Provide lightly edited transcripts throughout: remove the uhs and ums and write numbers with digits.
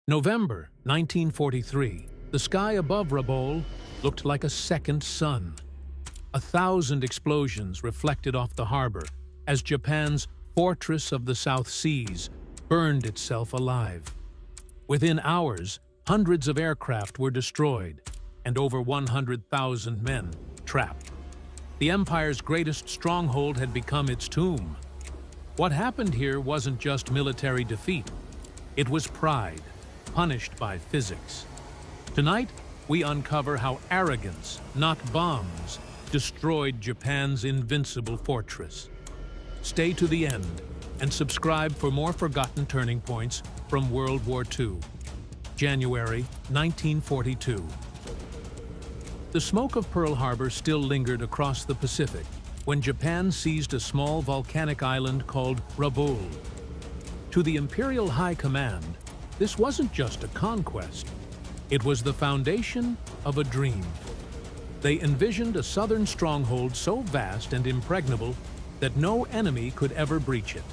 November 1943, the sky above Rabaul looked like a second sun. 1,000 explosions reflected off the harbor as Japan's fortress of the South Seas burned itself alive. Within hours, hundreds of aircraft were destroyed and over 100,000 men trapped. The Empire's greatest stronghold had become its tomb. What happened here wasn't just military defeat. It was pride, punished by physics. Tonight, we uncover how arrogance, not bombs, destroyed Japan's invincible fortress. Stay to the end and subscribe for more forgotten turning points from World War II. January 1942. The smoke of Pearl Harbor still lingered across the Pacific when Japan seized a small volcanic island called Rabaul. To the Imperial High Command, this wasn't just a conquest. It was the foundation of a dream. They envisioned a southern stronghold so vast and impregnable that no enemy could ever breach it.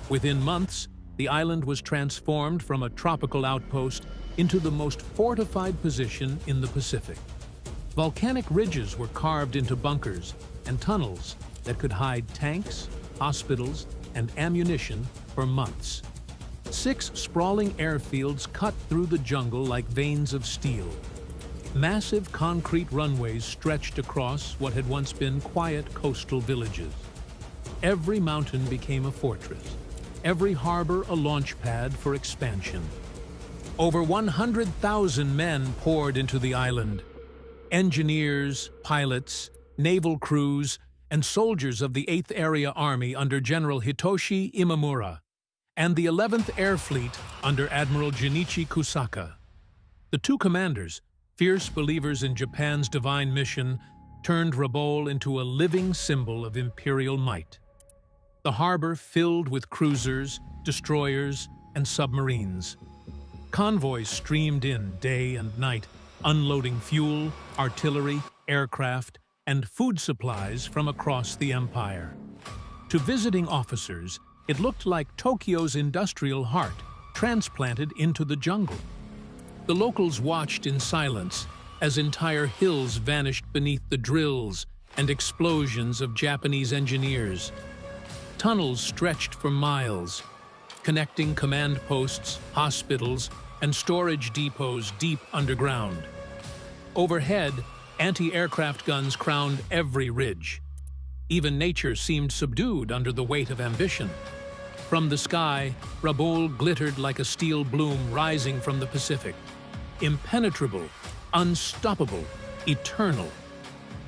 Within months, the island was transformed from a tropical outpost into the most fortified position in the Pacific. Volcanic ridges were carved into bunkers and tunnels that could hide tanks, hospitals, and ammunition for months. 6 sprawling airfields cut through the jungle like veins of steel. Massive concrete runways stretched across what had once been quiet coastal villages. Every mountain became a fortress, every harbor a launch pad for expansion. Over 100,000 men poured into the island. Engineers, pilots, naval crews, and soldiers of the 8th Area Army under General Hitoshi Imamura, and the 11th Air Fleet under Admiral Junichi Kusaka. The two commanders, fierce believers in Japan's divine mission, turned Rabaul into a living symbol of imperial might. The harbor filled with cruisers, destroyers, and submarines. Convoys streamed in day and night, unloading fuel, artillery, aircraft, and food supplies from across the empire. To visiting officers, it looked like Tokyo's industrial heart, transplanted into the jungle. The locals watched in silence as entire hills vanished beneath the drills and explosions of Japanese engineers. Tunnels stretched for miles, connecting command posts, hospitals, and storage depots deep underground. Overhead, anti-aircraft guns crowned every ridge. Even nature seemed subdued under the weight of ambition. From the sky, Rabaul glittered like a steel bloom rising from the Pacific. Impenetrable, unstoppable, eternal.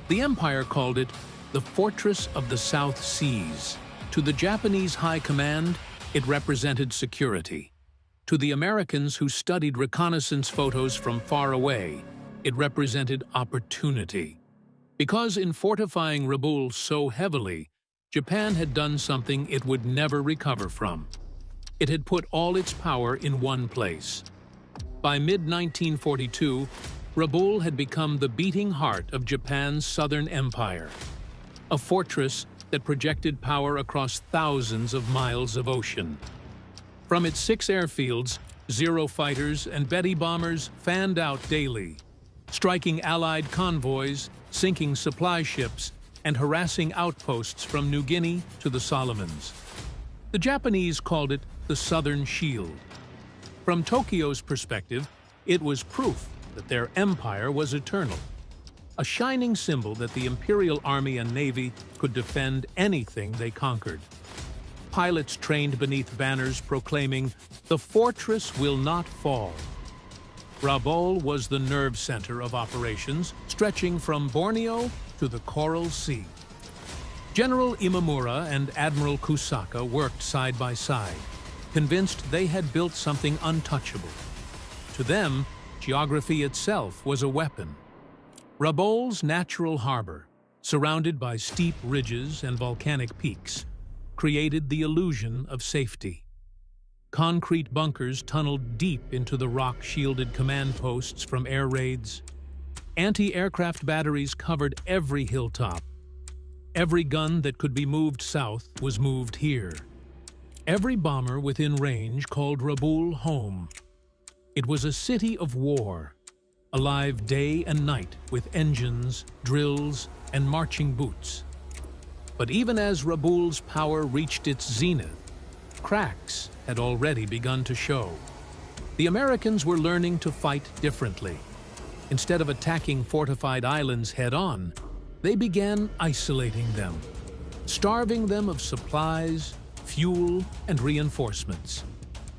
The Empire called it the Fortress of the South Seas. To the Japanese High Command, it represented security. To the Americans who studied reconnaissance photos from far away, it represented opportunity. Because in fortifying Rabaul so heavily, Japan had done something it would never recover from. It had put all its power in one place. By mid-1942, Rabaul had become the beating heart of Japan's southern empire, a fortress that projected power across thousands of miles of ocean. From its 6 airfields, Zero fighters and Betty bombers fanned out daily, striking Allied convoys, sinking supply ships, and harassing outposts from New Guinea to the Solomons. The Japanese called it the Southern Shield. From Tokyo's perspective, it was proof that their empire was eternal, a shining symbol that the Imperial Army and Navy could defend anything they conquered. Pilots trained beneath banners proclaiming, "The fortress will not fall." Rabaul was the nerve center of operations, stretching from Borneo to the Coral Sea. General Imamura and Admiral Kusaka worked side by side, convinced they had built something untouchable. To them, geography itself was a weapon. Rabaul's natural harbor, surrounded by steep ridges and volcanic peaks, created the illusion of safety. Concrete bunkers tunneled deep into the rock-shielded command posts from air raids. Anti-aircraft batteries covered every hilltop. Every gun that could be moved south was moved here. Every bomber within range called Rabaul home. It was a city of war, alive day and night with engines, drills, and marching boots. But even as Rabaul's power reached its zenith, cracks had already begun to show. The Americans were learning to fight differently. Instead of attacking fortified islands head-on, they began isolating them, starving them of supplies, fuel, and reinforcements.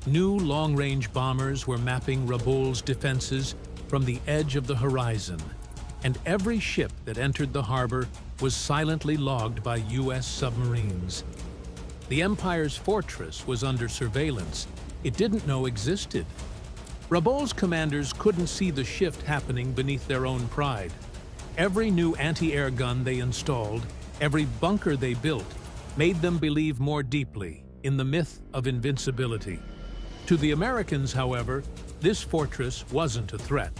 New long-range bombers were mapping Rabaul's defenses from the edge of the horizon, and every ship that entered the harbor was silently logged by U.S. submarines. The Empire's fortress was under surveillance it didn't know existed. Rabaul's commanders couldn't see the shift happening beneath their own pride. Every new anti-air gun they installed, every bunker they built, made them believe more deeply in the myth of invincibility. To the Americans, however, this fortress wasn't a threat.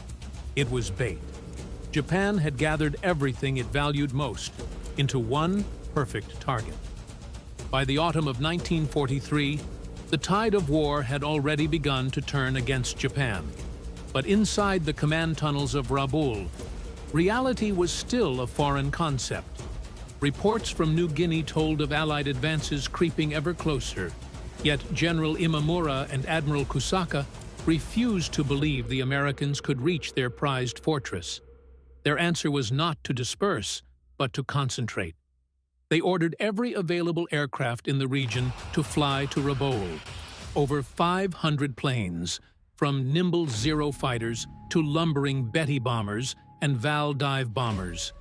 It was bait. Japan had gathered everything it valued most into one perfect target. By the autumn of 1943, the tide of war had already begun to turn against Japan. But inside the command tunnels of Rabaul, reality was still a foreign concept. Reports from New Guinea told of Allied advances creeping ever closer, yet General Imamura and Admiral Kusaka refused to believe the Americans could reach their prized fortress. Their answer was not to disperse, but to concentrate. They ordered every available aircraft in the region to fly to Rabaul. Over 500 planes, from nimble Zero fighters to lumbering Betty bombers and Val dive bombers.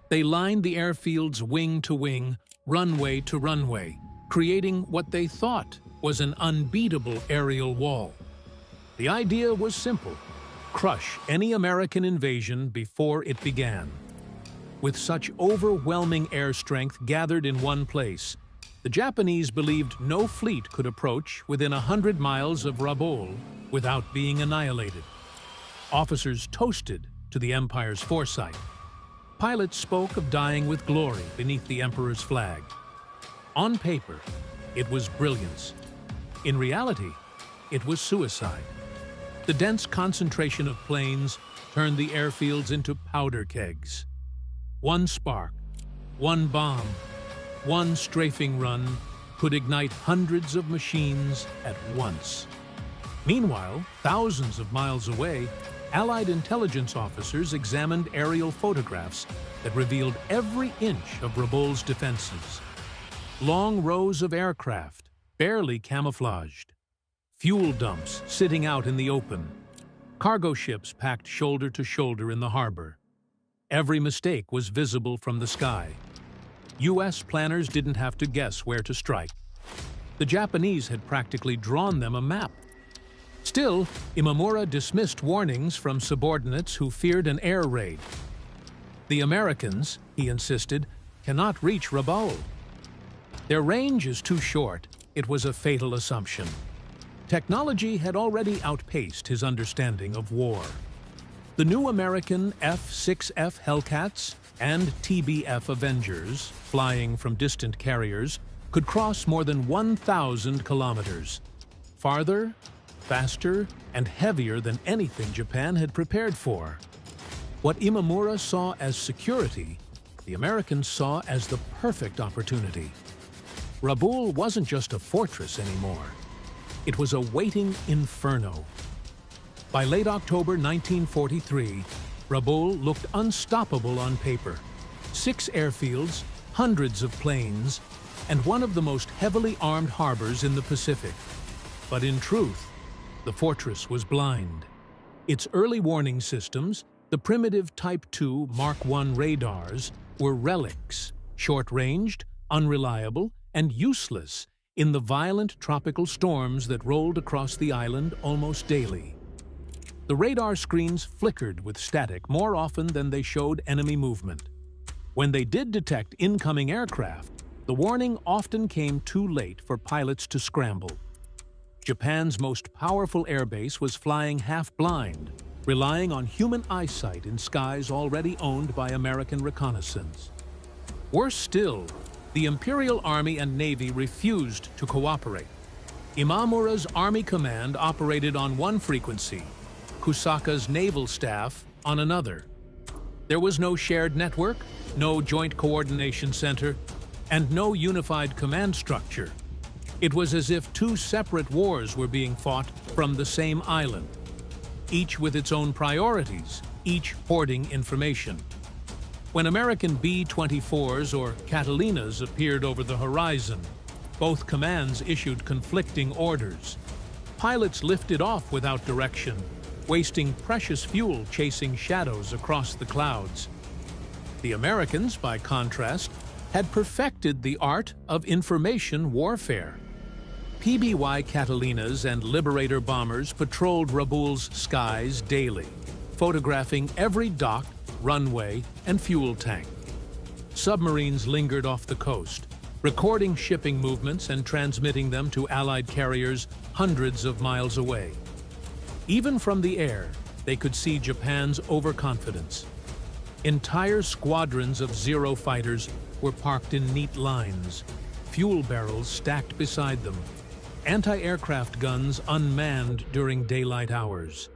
They lined the airfields wing to wing, runway to runway, creating what they thought was an unbeatable aerial wall. The idea was simple: crush any American invasion before it began. With such overwhelming air strength gathered in one place, the Japanese believed no fleet could approach within 100 miles of Rabaul without being annihilated. Officers toasted to the Empire's foresight. Pilots spoke of dying with glory beneath the Emperor's flag. On paper, it was brilliance. In reality, it was suicide. The dense concentration of planes turned the airfields into powder kegs. One spark, one bomb, one strafing run could ignite hundreds of machines at once. Meanwhile, thousands of miles away, Allied intelligence officers examined aerial photographs that revealed every inch of Rabaul's defenses. Long rows of aircraft, barely camouflaged. Fuel dumps sitting out in the open. Cargo ships packed shoulder to shoulder in the harbor. Every mistake was visible from the sky. U.S. planners didn't have to guess where to strike. The Japanese had practically drawn them a map. Still, Imamura dismissed warnings from subordinates who feared an air raid. The Americans, he insisted, cannot reach Rabaul. Their range is too short. It was a fatal assumption. Technology had already outpaced his understanding of war. The new American F-6F Hellcats and TBF Avengers, flying from distant carriers, could cross more than 1,000 kilometers. Farther, faster, and heavier than anything Japan had prepared for. What Imamura saw as security, the Americans saw as the perfect opportunity. Rabaul wasn't just a fortress anymore. It was a waiting inferno. By late October 1943, Rabaul looked unstoppable on paper. 6 airfields, hundreds of planes, and one of the most heavily armed harbors in the Pacific. But in truth, the fortress was blind. Its early warning systems, the primitive Type II Mark I radars, were relics, short-ranged, unreliable, and useless in the violent tropical storms that rolled across the island almost daily. The radar screens flickered with static more often than they showed enemy movement. When they did detect incoming aircraft, the warning often came too late for pilots to scramble. Japan's most powerful airbase was flying half-blind, relying on human eyesight in skies already owned by American reconnaissance. Worse still, the Imperial Army and Navy refused to cooperate. Imamura's army command operated on one frequency, Kusaka's naval staff on another. There was no shared network, no joint coordination center, and no unified command structure. It was as if two separate wars were being fought from the same island, each with its own priorities, each hoarding information. When American B-24s or Catalinas appeared over the horizon, both commands issued conflicting orders. Pilots lifted off without direction, wasting precious fuel chasing shadows across the clouds. The Americans, by contrast, had perfected the art of information warfare. PBY Catalinas and Liberator bombers patrolled Rabaul's skies daily, photographing every dock, runway, and fuel tank. Submarines lingered off the coast, recording shipping movements and transmitting them to Allied carriers hundreds of miles away. Even from the air, they could see Japan's overconfidence. Entire squadrons of Zero fighters were parked in neat lines, fuel barrels stacked beside them, anti-aircraft guns unmanned during daylight hours.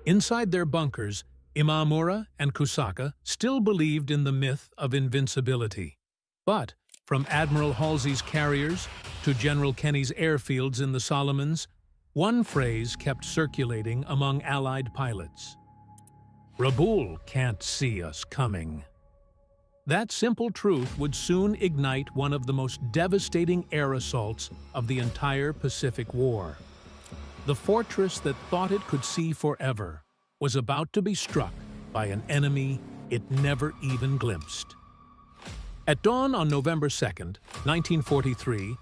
Inside their bunkers, Imamura and Kusaka still believed in the myth of invincibility. But from Admiral Halsey's carriers to General Kenny's airfields in the Solomons, one phrase kept circulating among Allied pilots: "Rabaul can't see us coming." That simple truth would soon ignite one of the most devastating air assaults of the entire Pacific War. The fortress that thought it could see forever was about to be struck by an enemy it never even glimpsed. At dawn on November 2nd, 1943,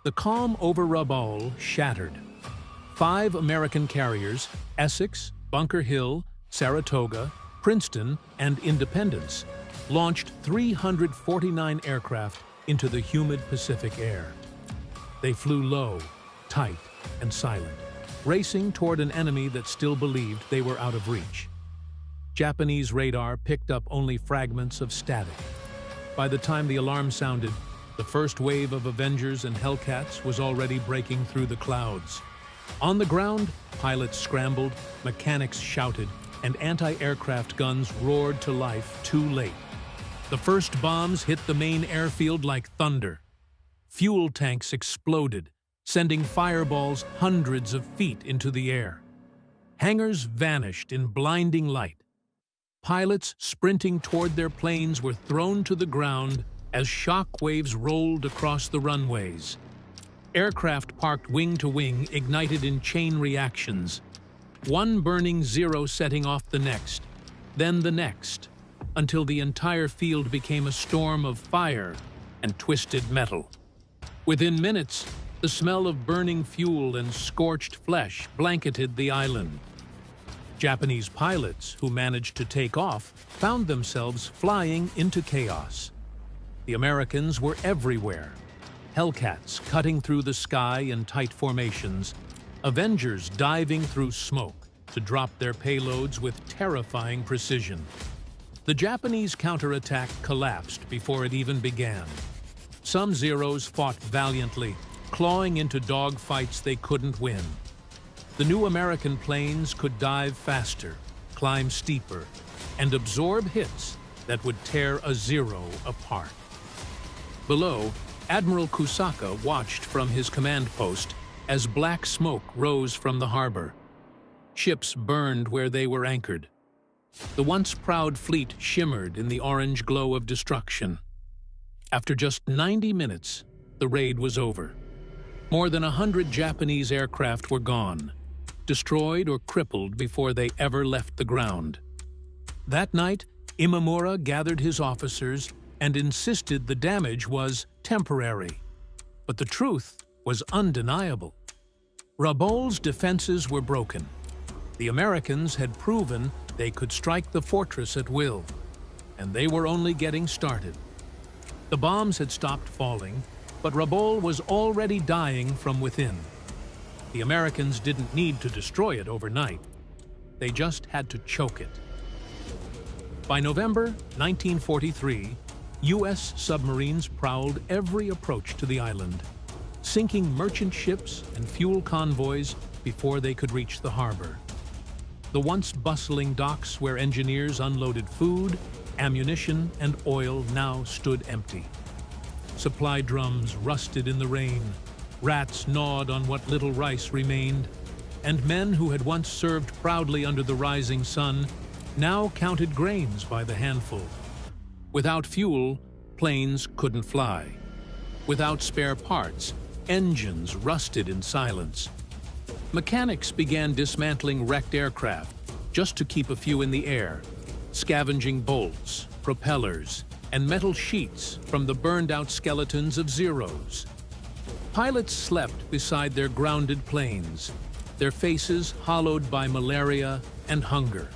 the calm over Rabaul shattered. 5 American carriers, Essex, Bunker Hill, Saratoga, Princeton, and Independence, launched 349 aircraft into the humid Pacific air. They flew low, tight, and silent, racing toward an enemy that still believed they were out of reach. Japanese radar picked up only fragments of static. By the time the alarm sounded, the first wave of Avengers and Hellcats was already breaking through the clouds. On the ground, pilots scrambled, mechanics shouted, and anti-aircraft guns roared to life too late. The first bombs hit the main airfield like thunder. Fuel tanks exploded, sending fireballs hundreds of feet into the air. Hangars vanished in blinding light. Pilots sprinting toward their planes were thrown to the ground as shock waves rolled across the runways. Aircraft parked wing to wing ignited in chain reactions, one burning Zero setting off the next, then the next, until the entire field became a storm of fire and twisted metal. Within minutes, the smell of burning fuel and scorched flesh blanketed the island. Japanese pilots who managed to take off found themselves flying into chaos. The Americans were everywhere. Hellcats cutting through the sky in tight formations, Avengers diving through smoke to drop their payloads with terrifying precision. The Japanese counterattack collapsed before it even began. Some Zeros fought valiantly, clawing into dogfights they couldn't win. The new American planes could dive faster, climb steeper, and absorb hits that would tear a Zero apart. Below, Admiral Kusaka watched from his command post as black smoke rose from the harbor. Ships burned where they were anchored. The once proud fleet shimmered in the orange glow of destruction. After just 90 minutes, the raid was over. More than 100 Japanese aircraft were gone, destroyed or crippled before they ever left the ground. That night, Imamura gathered his officers and insisted the damage was temporary. But the truth was undeniable. Rabaul's defenses were broken. The Americans had proven they could strike the fortress at will, and they were only getting started. The bombs had stopped falling, but Rabaul was already dying from within. The Americans didn't need to destroy it overnight. They just had to choke it. By November 1943, U.S. submarines prowled every approach to the island. sinking merchant ships and fuel convoys before they could reach the harbor. The once bustling docks where engineers unloaded food, ammunition, and oil now stood empty. Supply drums rusted in the rain, rats gnawed on what little rice remained, and men who had once served proudly under the rising sun now counted grains by the handful. Without fuel, planes couldn't fly. Without spare parts, engines rusted in silence. Mechanics began dismantling wrecked aircraft just to keep a few in the air, scavenging bolts, propellers, and metal sheets from the burned-out skeletons of Zeros. Pilots slept beside their grounded planes, their faces hollowed by malaria and hunger.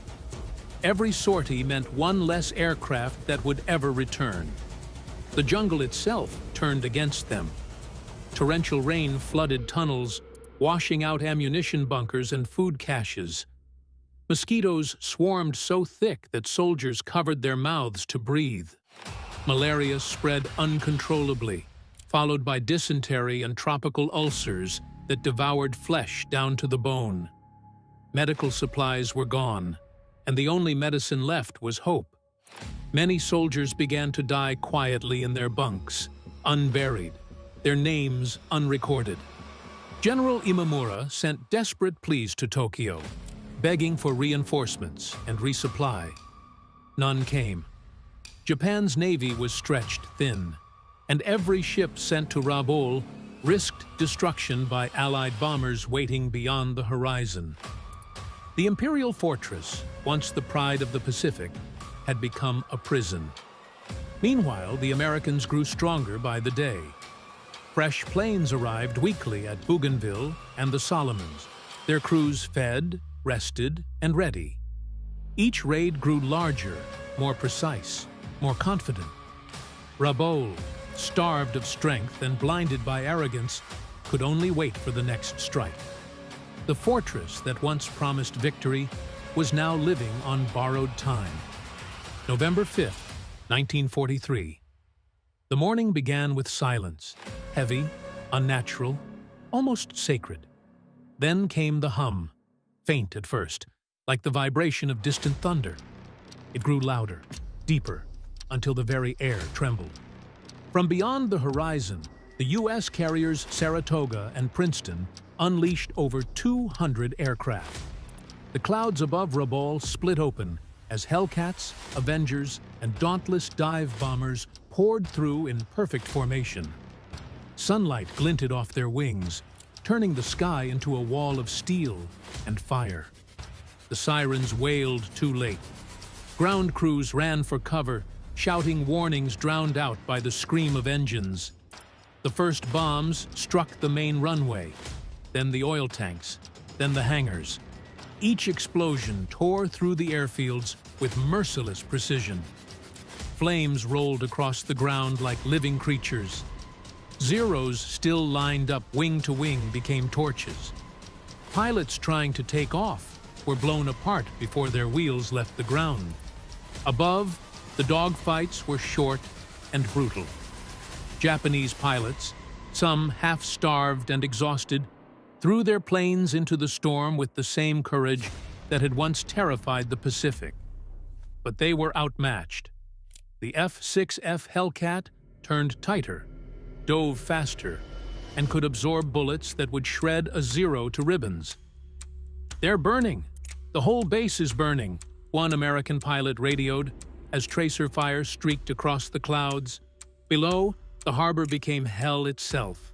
Every sortie meant one less aircraft that would ever return. The jungle itself turned against them. Torrential rain flooded tunnels, washing out ammunition bunkers and food caches. Mosquitoes swarmed so thick that soldiers covered their mouths to breathe. Malaria spread uncontrollably, followed by dysentery and tropical ulcers that devoured flesh down to the bone. Medical supplies were gone, and the only medicine left was hope. Many soldiers began to die quietly in their bunks, unburied, their names unrecorded. General Imamura sent desperate pleas to Tokyo, begging for reinforcements and resupply. None came. Japan's navy was stretched thin, and every ship sent to Rabaul risked destruction by Allied bombers waiting beyond the horizon. The Imperial Fortress, once the pride of the Pacific, had become a prison. Meanwhile, the Americans grew stronger by the day. Fresh planes arrived weekly at Bougainville and the Solomons, their crews fed, rested, and ready. Each raid grew larger, more precise, more confident. Rabaul, starved of strength and blinded by arrogance, could only wait for the next strike. The fortress that once promised victory was now living on borrowed time. November 5th, 1943. The morning began with silence, heavy, unnatural, almost sacred. Then came the hum, faint at first, like the vibration of distant thunder. It grew louder, deeper, until the very air trembled. From beyond the horizon, the U.S. carriers Saratoga and Princeton unleashed over 200 aircraft. The clouds above Rabaul split open as Hellcats, Avengers, and dauntless dive bombers poured through in perfect formation. Sunlight glinted off their wings, turning the sky into a wall of steel and fire. The sirens wailed too late. Ground crews ran for cover, shouting warnings drowned out by the scream of engines. The first bombs struck the main runway, then the oil tanks, then the hangars. Each explosion tore through the airfields with merciless precision. Flames rolled across the ground like living creatures. Zeros still lined up wing to wing became torches. Pilots trying to take off were blown apart before their wheels left the ground. Above, the dogfights were short and brutal. Japanese pilots, some half-starved and exhausted, threw their planes into the storm with the same courage that had once terrified the Pacific. But they were outmatched. The F-6F Hellcat turned tighter, dove faster, and could absorb bullets that would shred a Zero to ribbons. "They're burning! The whole base is burning," one American pilot radioed as tracer fire streaked across the clouds. Below, the harbor became hell itself.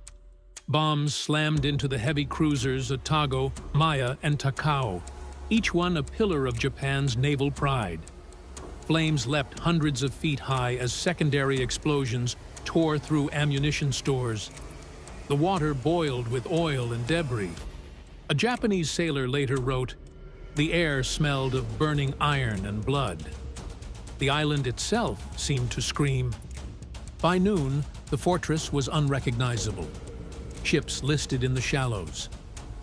Bombs slammed into the heavy cruisers Otago, Maya, and Takao, each one a pillar of Japan's naval pride. Flames leapt hundreds of feet high as secondary explosions tore through ammunition stores. The water boiled with oil and debris. A Japanese sailor later wrote, "The air smelled of burning iron and blood." The island itself seemed to scream. By noon, the fortress was unrecognizable. Ships listed in the shallows.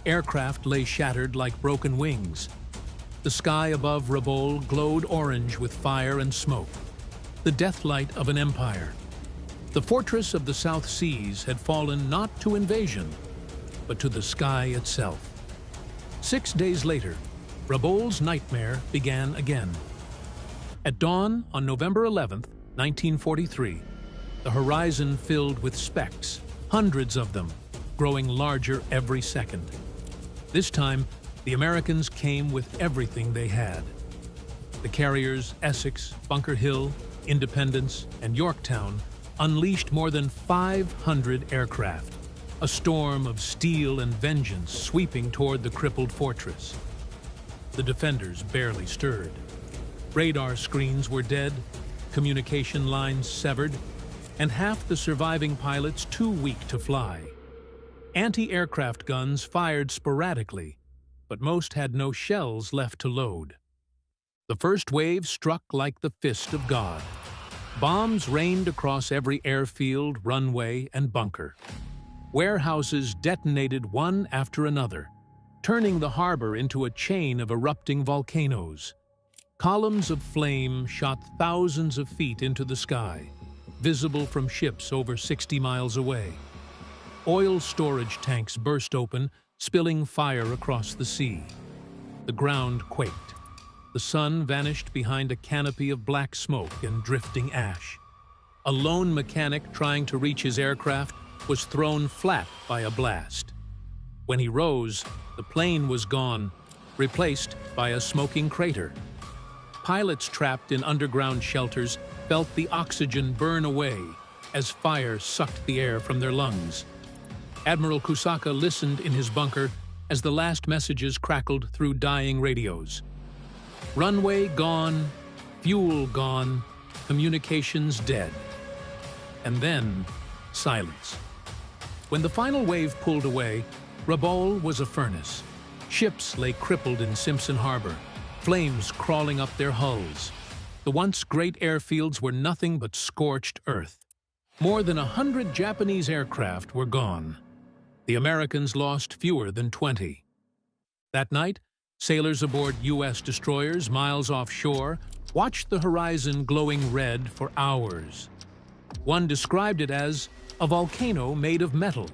Aircraft lay shattered like broken wings. The sky above Rabaul glowed orange with fire and smoke, the death light of an empire. The fortress of the South Seas had fallen not to invasion, but to the sky itself. 6 days later, Rabaul's nightmare began again. At dawn on November 11th, 1943, the horizon filled with specks, hundreds of them, growing larger every second. This time, the Americans came with everything they had. The carriers Essex, Bunker Hill, Independence, and Yorktown unleashed more than 500 aircraft, a storm of steel and vengeance sweeping toward the crippled fortress. The defenders barely stirred. Radar screens were dead, communication lines severed, and half the surviving pilots too weak to fly. Anti-aircraft guns fired sporadically, but most had no shells left to load. The first wave struck like the fist of God. Bombs rained across every airfield, runway, and bunker. Warehouses detonated one after another, turning the harbor into a chain of erupting volcanoes. Columns of flame shot thousands of feet into the sky, visible from ships over 60 miles away. Oil storage tanks burst open, spilling fire across the sea. The ground quaked. The sun vanished behind a canopy of black smoke and drifting ash. A lone mechanic trying to reach his aircraft was thrown flat by a blast. When he rose, the plane was gone, replaced by a smoking crater. Pilots trapped in underground shelters felt the oxygen burn away as fire sucked the air from their lungs. Admiral Kusaka listened in his bunker as the last messages crackled through dying radios. Runway gone, fuel gone, communications dead. And then, silence. When the final wave pulled away, Rabaul was a furnace. Ships lay crippled in Simpson Harbor, flames crawling up their hulls. The once great airfields were nothing but scorched earth. More than 100 Japanese aircraft were gone. The Americans lost fewer than 20. That night, sailors aboard U.S. destroyers miles offshore watched the horizon glowing red for hours. One described it as a volcano made of metal.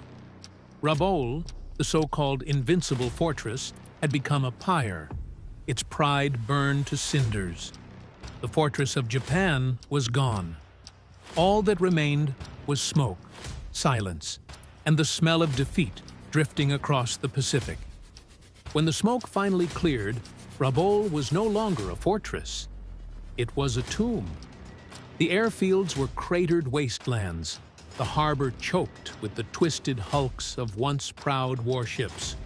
Rabaul, the so-called invincible fortress, had become a pyre. Its pride burned to cinders. The fortress of Japan was gone. All that remained was smoke, silence, and the smell of defeat drifting across the Pacific. When the smoke finally cleared, Rabaul was no longer a fortress. It was a tomb. The airfields were cratered wastelands, the harbor choked with the twisted hulks of once proud warships.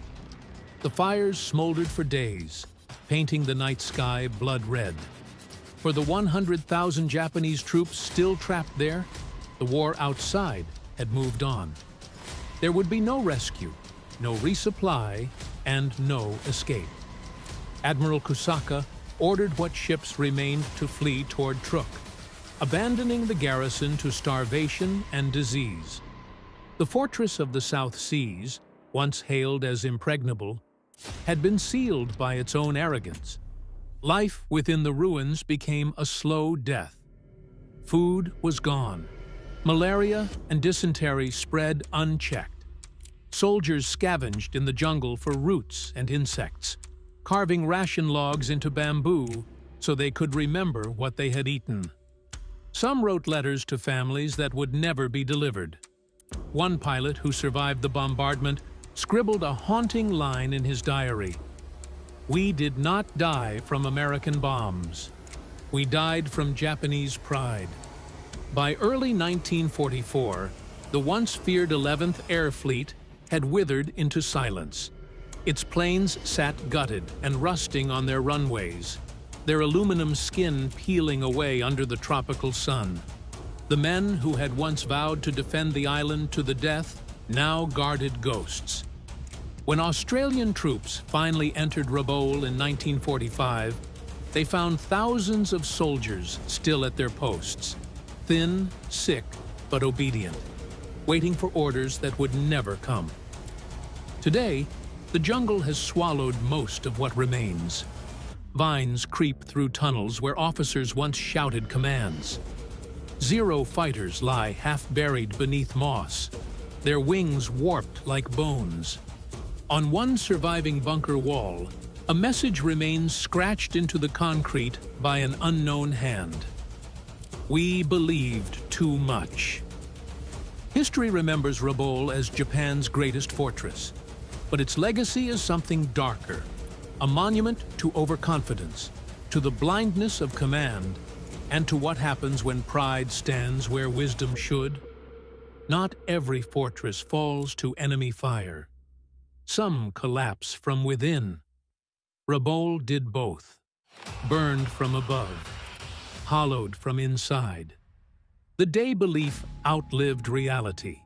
The fires smoldered for days, painting the night sky blood red. For the 100,000 Japanese troops still trapped there, the war outside had moved on. There would be no rescue, no resupply, and no escape. Admiral Kusaka ordered what ships remained to flee toward Truk, abandoning the garrison to starvation and disease. The fortress of the South Seas, once hailed as impregnable, had been sealed by its own arrogance. Life within the ruins became a slow death. Food was gone. Malaria and dysentery spread unchecked. Soldiers scavenged in the jungle for roots and insects, carving ration logs into bamboo so they could remember what they had eaten. Some wrote letters to families that would never be delivered. One pilot who survived the bombardment scribbled a haunting line in his diary. "We did not die from American bombs. We died from Japanese pride." By early 1944, the once feared 11th Air Fleet had withered into silence. Its planes sat gutted and rusting on their runways, their aluminum skin peeling away under the tropical sun. The men who had once vowed to defend the island to the death now guarded ghosts. When Australian troops finally entered Rabaul in 1945, they found thousands of soldiers still at their posts, thin, sick, but obedient, waiting for orders that would never come. Today, the jungle has swallowed most of what remains. Vines creep through tunnels where officers once shouted commands. 0 fighters lie half-buried beneath moss, their wings warped like bones. On one surviving bunker wall, a message remains scratched into the concrete by an unknown hand. We believed too much. History remembers Rabaul as Japan's greatest fortress, but its legacy is something darker, a monument to overconfidence, to the blindness of command, and to what happens when pride stands where wisdom should. Not every fortress falls to enemy fire. Some collapse from within. Rabaul did both, burned from above, hollowed from inside. The day belief outlived reality.